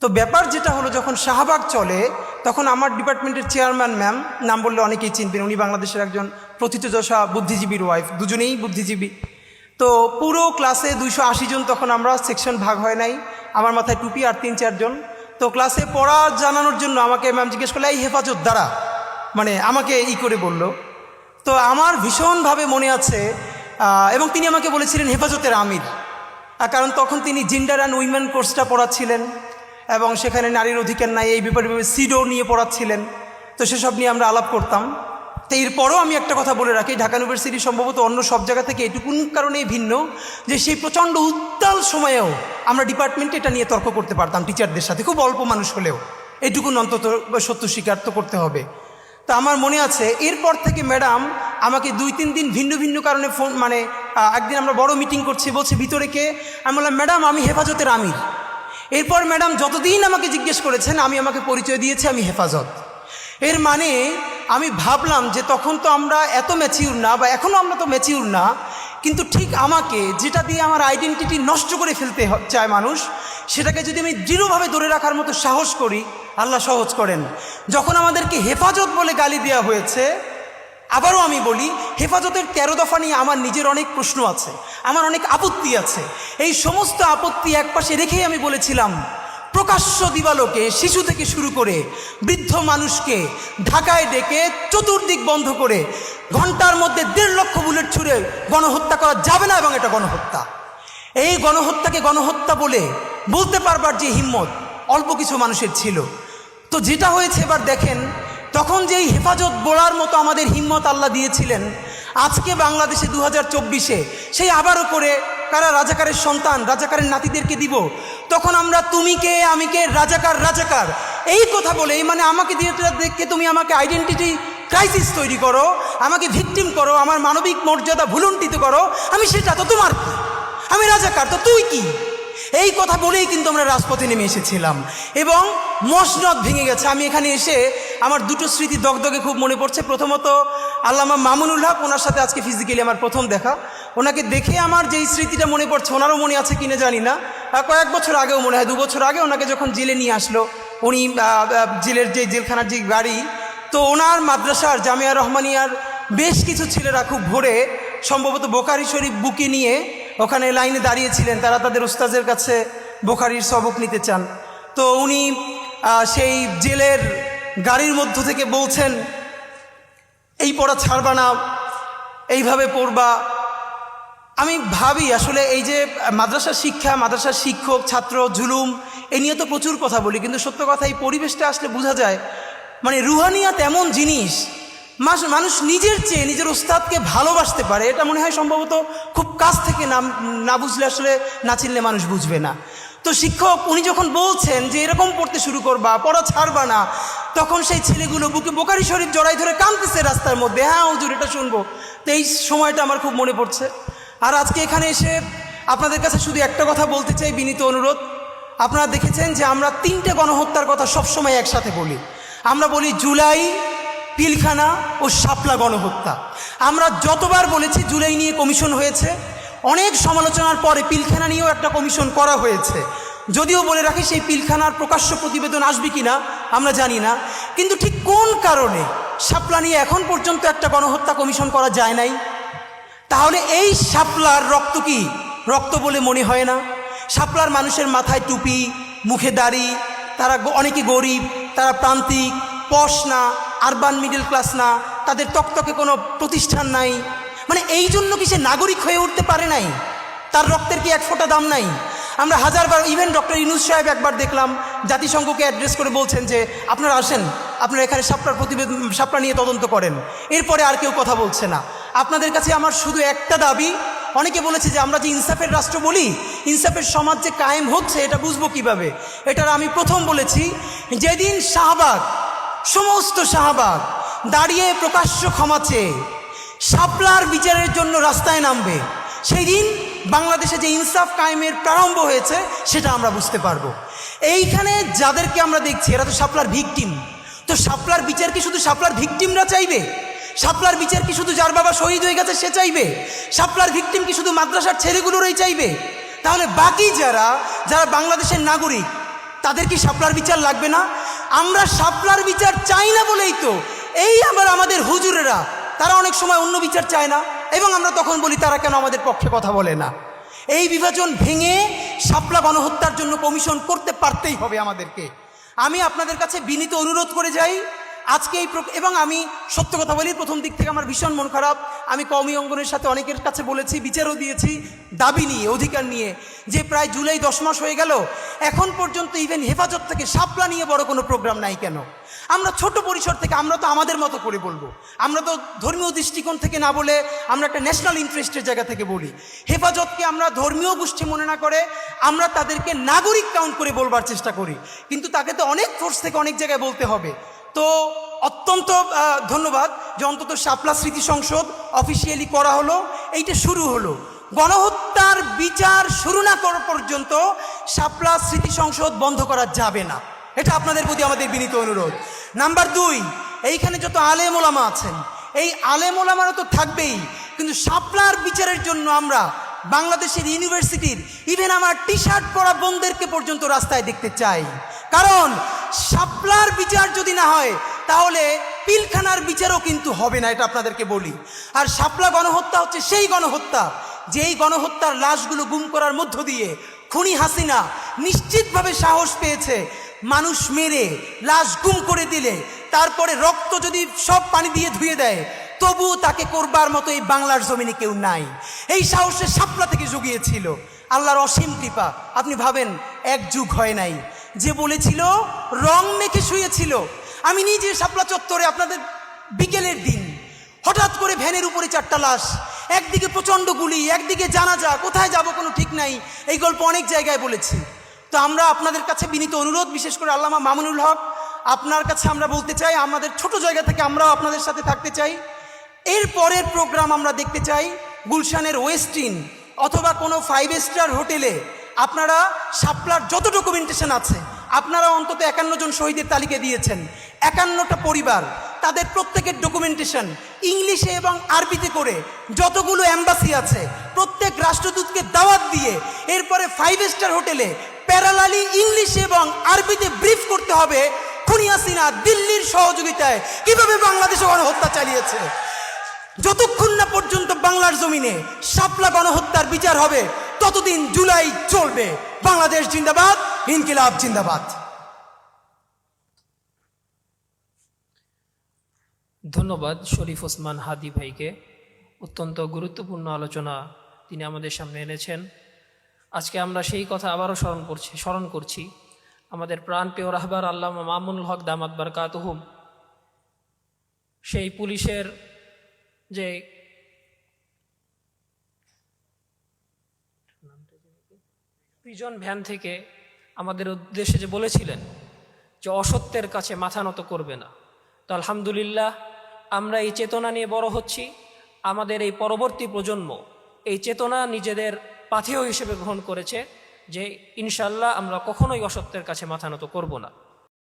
তো ব্যাপার যেটা হলো, যখন শাহবাগ চলে তখন আমার ডিপার্টমেন্টের চেয়ারম্যান ম্যাম, নাম বললে অনেকেই চিনবেন, উনি বাংলাদেশের একজন প্রথিতযশা বুদ্ধিজীবীর ওয়াইফ, দুজনেই বুদ্ধিজীবী। তো পুরো ক্লাসে 280 জন, তখন আমরা সেকশন ভাগ হয় নাই, আমার মাথায় টুপি আর 3-4 জন। তো ক্লাসে পড়া জানানোর জন্য আমাকে ম্যাম জিজ্ঞেস করলো, এই হেফাজত দ্বারা, মানে আমাকে করে বলল। তো আমার ভীষণভাবে মনে আছে, এবং তিনি আমাকে বলেছিলেন হেফাজতের আমির, কারণ তখন তিনি জেন্ডার অ্যান্ড উইমেন কোর্সটা পড়াচ্ছিলেন এবং সেখানে নারীর অধিকার নাই এই ব্যাপারে সিডো নিয়ে পড়াচ্ছিলেন। তো সেসব নিয়ে আমরা আলাপ করতাম। তো এরপরও আমি একটা কথা বলে রাখি, ঢাকা ইউনিভার্সিটি সম্ভবত অন্য সব জায়গা থেকে এটুকুন কারণেই ভিন্ন যে সেই প্রচণ্ড উত্তাল সময়েও আমরা ডিপার্টমেন্টে এটা নিয়ে তর্ক করতে পারতাম টিচারদের সাথে, খুব অল্প মানুষ হলেও। এটুকুন অন্তত সত্য স্বীকার তো করতে হবে। তো আমার মনে আছে এরপর থেকে ম্যাডাম আমাকে 2-3 দিন ভিন্ন ভিন্ন কারণে ফোন, মানে একদিন আমরা বড় মিটিং করছি, বলছে ভিতরে কে, আমি বললাম ম্যাডাম আমি হেফাজতের আমির। এরপর ম্যাডাম যতদিন আমাকে জিজ্ঞেস করেছেন আমি আমাকে পরিচয় দিয়েছি আমি হেফাজত। এর মানে আমি ভাবলাম যে তখন তো আমরা এত ম্যাচিউর না, বা এখনও আমরা তো ম্যাচিউর না, কিন্তু ঠিক আমাকে যেটা দিয়ে আমার আইডেন্টিটি নষ্ট করে ফেলতে চায় মানুষ, সেটাকে যদি আমি দৃঢ়ভাবে ধরে রাখার মতো সাহস করি, আল্লাহ সহজ করেন। যখন আমাদেরকে হেফাজত বলে গালি দেওয়া হয়েছে, আবারও আমি বলি, হেফাজতের 13 দফা নিয়ে আমার নিজের অনেক প্রশ্ন আছে, আমার অনেক আপত্তি আছে। এই সমস্ত আপত্তি একপাশে রেখেই আমি বলেছিলাম, প্রকাশ্য দিবালোকে শিশু থেকে শুরু করে বৃদ্ধ মানুষকে ঢাকায় ডেকে চতুর্দিক বন্ধ করে ঘন্টার মধ্যে 1.5 লক্ষ বুলেট ছুঁড়ে গণহত্যা করা যাবে না, এবং এটা গণহত্যা। এই গণহত্যাকে গণহত্যা বলে বলতে পারবার যে হিম্মত অল্প কিছু মানুষের ছিল। তো যেটা হয়েছে এবার দেখেন, তখন যেই হেফাজত বলার মতো আমাদের হিম্মত আল্লাহ দিয়েছিলেন, আজকে বাংলাদেশে 2024-এ সেই আবারও করে কারা রাজাকারের সন্তান, রাজাকারের নাতিদেরকে দিব, তখন আমরা তুমি কে আমি কে, রাজাকার রাজাকার এই কথা বলে, মানে আমাকে দিয়ে দেখে তুমি আমাকে আইডেন্টিটি ক্রাইসিস তৈরি করো, আমাকে ভিকটিম করো, আমার মানবিক মর্যাদা ভুলুণ্ঠিত করো, আমি সেটা তো তোমার কি, আমি রাজাকার তো তুই কি, এই কথা বলেই কিন্তু আমরা রাজপথে নেমে এসেছিলাম এবং মসনদ ভেঙে গেছে। আমি এখানে এসে আমার দুটো স্মৃতি দগদগে খুব মনে পড়ছে। প্রথমত আল্লামা মামুনুল হক, ওনার সাথে আজকে ফিজিক্যালি আমার প্রথম দেখা। ওনাকে দেখে আমার যেই স্মৃতিটা মনে পড়ছে, ওনারও মনে আছে কিনা জানি না, কয়েক বছর আগেও মনে হয় 2 বছর আগে ওনাকে যখন জেলে নিয়ে আসলো, উনি জেলের যে জেলখানার যে গাড়ি, তো ওনার মাদ্রাসার জামিয়া রহমানিয়ার বেশ কিছু ছেলেরা খুব ভোরে সম্ভবত বোখারি শরীফ বুকে নিয়ে ওখানে লাইনে দাঁড়িয়েছিলেন, তারা তাদের উস্তাদের কাছে বোখারির সবক নিতে চান। তো উনি সেই জেলের গাড়ির মধ্য থেকে বলছেন, এই পড়া ছাড়বা না, এইভাবে পড়বা। আমি ভাবি আসলে এই যে মাদ্রাসার শিক্ষা, মাদ্রাসার শিক্ষক ছাত্র জুলুম, এই নিয়ে তো প্রচুর কথা বলি, কিন্তু সত্য কথা এই পরিবেশটা আসলে বোঝা যায়, মানে রুহানিয়াত এমন জিনিস, মানুষ নিজের চেয়ে নিজের উস্তাদকে ভালোবাসতে পারে, এটা মনে হয় সম্ভবত খুব কাছ থেকে না বুঝলে আসলে না চিনলে মানুষ বুঝবে না। তো শিক্ষক উনি যখন বলছেন যে এরকম পড়তে শুরু করবা, পড়া ছাড়বা না, তখন সেই ছেলেগুলো বুকে বোখারি শরীফ জড়াই ধরে কাঁদতেছে রাস্তার মধ্যে, হ্যাঁ হুজুর এটা শুনবো। তো এই সময়টা আমার খুব মনে পড়ছে। আর আজকে এখানে এসে আপনাদের কাছে শুধু একটা কথা বলতে চাই, বিনীত অনুরোধ। আপনারা দেখেছেন যে আমরা 3টে গণহত্যার কথা সবসময় একসাথে বলি। আমরা বলি জুলাই, পিলখানা ও শাপলা গণহত্যা। আমরা যতবার বলেছি জুলাই নিয়ে কমিশন হয়েছে, অনেক সমালোচনার পরে পিলখানা নিয়েও একটা কমিশন করা হয়েছে। যদিও বলে রাখি সেই পিলখানার প্রকাশ্য প্রতিবেদন আসবে কিনা আমরা জানি না, কিন্তু ঠিক কোন কারণে শাপলা নিয়ে এখন পর্যন্ত একটা গণহত্যা কমিশন করা যায় নাই? তাহলে এই শাপলার রক্ত কি রক্ত বলে মনে হয় না? শাপলার মানুষের মাথায় টুপি, মুখে দাড়ি, তারা অনেকে গরিব, তারা প্রান্তিক, পশ না, আরবান মিডল ক্লাস না, তাদের তকতকে কোনো প্রতিষ্ঠান নাই, মানে এই জন্য কি সে নাগরিক হয়ে উঠতে পারে নাই? তার রক্তের কি 1 ফোঁটা দাম নাই? আমরা হাজারবার, ইভেন ডক্টর ইউনূস সাহেব একবার দেখলাম জাতিসংঘকে অ্যাড্রেস করে বলছেন যে আপনারা আসেন, আপনারা এখানে শাপলার প্রতিবেদন, শাপলা নিয়ে তদন্ত করেন। এরপরে আর কেউ কথা বলছে না। আপনাদের কাছে আমার শুধু একটা দাবি, অনেকে বলেছে যে আমরা যে ইনসাফের রাষ্ট্র বলি, ইনসাফের সমাজ যে কায়েম হচ্ছে এটা বুঝবো কিভাবে? এটার আমি প্রথম বলেছি, যেদিন শাহবাগ, সমস্ত শাহবাগ দাঁড়িয়ে প্রকাশ্য ক্ষমা চেয়ে শাপলার বিচারের জন্য রাস্তায় নামবে, সেই দিন বাংলাদেশে যে ইনসাফ কায়েমের প্রারম্ভ হয়েছে সেটা আমরা বুঝতে পারবো। এইখানে যাদেরকে আমরা দেখছি এরা তো শাপলার ভিকটিম। তো শাপলার বিচার কি শুধু শাপলার ভিকটিমরা চাইবে? শাপলার বিচার কি শুধু যার বাবা শহীদ হয়ে গেছে সে চাইবে? শাপলার ভিকটিম কি শুধু মাদ্রাসার ছেলেগুলোরই চাইবে? তাহলে বাকি যারা বাংলাদেশের নাগরিক, তাদের কি শাপলার বিচার লাগবে না? আমরা শাপলার বিচার চাই না বলেই তো এই আবার আমাদের হুজুরেরা তারা অনেক সময় অন্য বিচার চায় না, এবং আমরা তখন বলি তারা কেন আমাদের পক্ষে কথা বলে না। এই বিভাজন ভেঙে শাপলা গণহত্যার জন্য কমিশন করতে পারতেই হবে আমাদেরকে। আমি আপনাদের কাছে বিনীত অনুরোধ করে যাই আজকে এবং আমি সত্য কথা বলি, প্রথম দিক থেকে আমার ভীষণ মন খারাপ। আমি কওমি অঙ্গনের সাথে অনেকের কাছে বলেছি, বিচারও দিয়েছি দাবি নিয়ে, অধিকার নিয়ে, যে প্রায় জুলাই 10 মাস হয়ে গেল এখন পর্যন্ত ইভেন হেফাজত থেকে শাপলা নিয়ে বড় কোনো প্রোগ্রাম নাই কেন? আমরা ছোট পরিসর থেকে, আমরা তো আমাদের মতো করে বলবো, আমরা তো ধর্মীয় দৃষ্টিকোণ থেকে না বলে আমরা একটা ন্যাশনাল ইন্টারেস্টের জায়গা থেকে বলি। হেফাজতকে আমরা ধর্মীয় গোষ্ঠী মনে না করে আমরা তাদেরকে নাগরিক কাউন্ট করে বলবার চেষ্টা করি, কিন্তু তাকে তো অনেক ফোর্স থেকে অনেক জায়গায় বলতে হবে। তো অত্যন্ত ধন্যবাদ যে অন্তত শাপলা স্মৃতি সংসদ অফিসিয়ালি করা হলো, এইটা শুরু হলো। গণহত্যার বিচার শুরু না করা পর্যন্ত শাপলা স্মৃতি সংসদ বন্ধ করা যাবে না, এটা আপনাদের প্রতি আমাদের বিনীত অনুরোধ। নাম্বার 2, এইখানে যত আলেম ওলামা আছেন, এই আলেম ওলামারা তো থাকবেই, কিন্তু শাপলার বিচারের জন্য আমরা বাংলাদেশের ইউনিভার্সিটির ইভেন আমার টি শার্ট পরা বোনদেরকে পর্যন্ত রাস্তায় দেখতে চাই। কারণ শাপলার বিচার যদি না হয় তাহলে পিলখানার বিচারও কিন্তু হবে না, এটা আপনাদেরকে বলি। আর শাপলা গণহত্যা হচ্ছে সেই গণহত্যা যেই গণহত্যার লাশগুলো গুম করার মধ্য দিয়ে খুনি হাসিনা নিশ্চিতভাবে সাহস পেয়েছে মানুষ মেরে লাশ গুম করে দিলে তারপরে রক্ত যদি সব পানি দিয়ে ধুয়ে দেয় তবুও তাকে করবার মতো এই বাংলার জমিনে কেউ নাই। এই সাহসে শাপলা থেকে জুগিয়েছিল আল্লাহর অসীম কৃপা। আপনি ভাবেন 1 যুগ হয় নাই, যে বলেছিল রং মেখে শুয়েছিল। আমি নিজে শাপলা চত্বরে আপনাদের বিকেলের দিন হঠাৎ করে ভ্যানের উপরে 4টা লাশ, একদিকে প্রচণ্ড গুলি, একদিকে জানাজা, কোথায় যাব কোনো ঠিক নাই। এই গল্প অনেক জায়গায় বলেছি। তো আমরা আপনাদের কাছে বিনীত অনুরোধ, বিশেষ করে আল্লামা মামুনুল হক, আপনার কাছে আমরা বলতে চাই, আমাদের ছোট জায়গা থেকে আমরাও আপনাদের সাথে থাকতে চাই। এর পরের প্রোগ্রাম আমরা দেখতে চাই গুলশানের ওয়েস্টিন অথবা কোনো 5 স্টার হোটেলে আপনারা শাপলার যত ডকুমেন্টেশন আছে, আপনারা অন্তত 51 জন শহীদের তালিকা দিয়েছেন, 51টা পরিবার, তাদের প্রত্যেকের ডকুমেন্টেশন ইংলিশে এবং আরবিতে করে যতগুলো এম্বাসি আছে প্রত্যেক রাষ্ট্রদূতকে দাওয়াত দিয়ে এরপরে 5 স্টার হোটেলে প্যারালালি ইংলিশে এবং আরবিতে ব্রিফ করতে হবে খুনি হাসিনা দিল্লির সহযোগিতায় কিভাবে বাংলাদেশে গণহত্যা চালিয়েছে। যতক্ষণ না পর্যন্ত বাংলার জমিনে শাপলা গণহত্যার বিচার হবে ততদিন জুলাই চলবে। বাংলাদেশ জিন্দাবাদ, ইনকিলাব জিন্দাবাদ। ধন্যবাদ শরীফ ওসমান হাদি ভাইকে, অত্যন্ত গুরুত্বপূর্ণ আলোচনা তিনি আমাদের সামনে এনেছেন। আজকে আমরা সেই কথা আবারও স্মরণ করছি আমাদের প্রাণপ্রিয় রাহবার আল্লামা মামুনুল হক দামাত বারকাতুহুম সেই পুলিশের যে প্রিজন ভ্যান থেকে আমাদের উদ্দেশ্যে যে বলেছিলেন যে অসত্যের কাছে মাথা নত করবে না। তো আলহামদুলিল্লাহ আমরা এই চেতনা নিয়ে বড় হচ্ছি। আমাদের এই পরবর্তী প্রজন্ম এই চেতনা নিজেদের পাথেয় হিসেবে গ্রহণ করেছে যে ইনশাল্লাহ আমরা কখনোই অসত্যের কাছে মাথা নত করব না।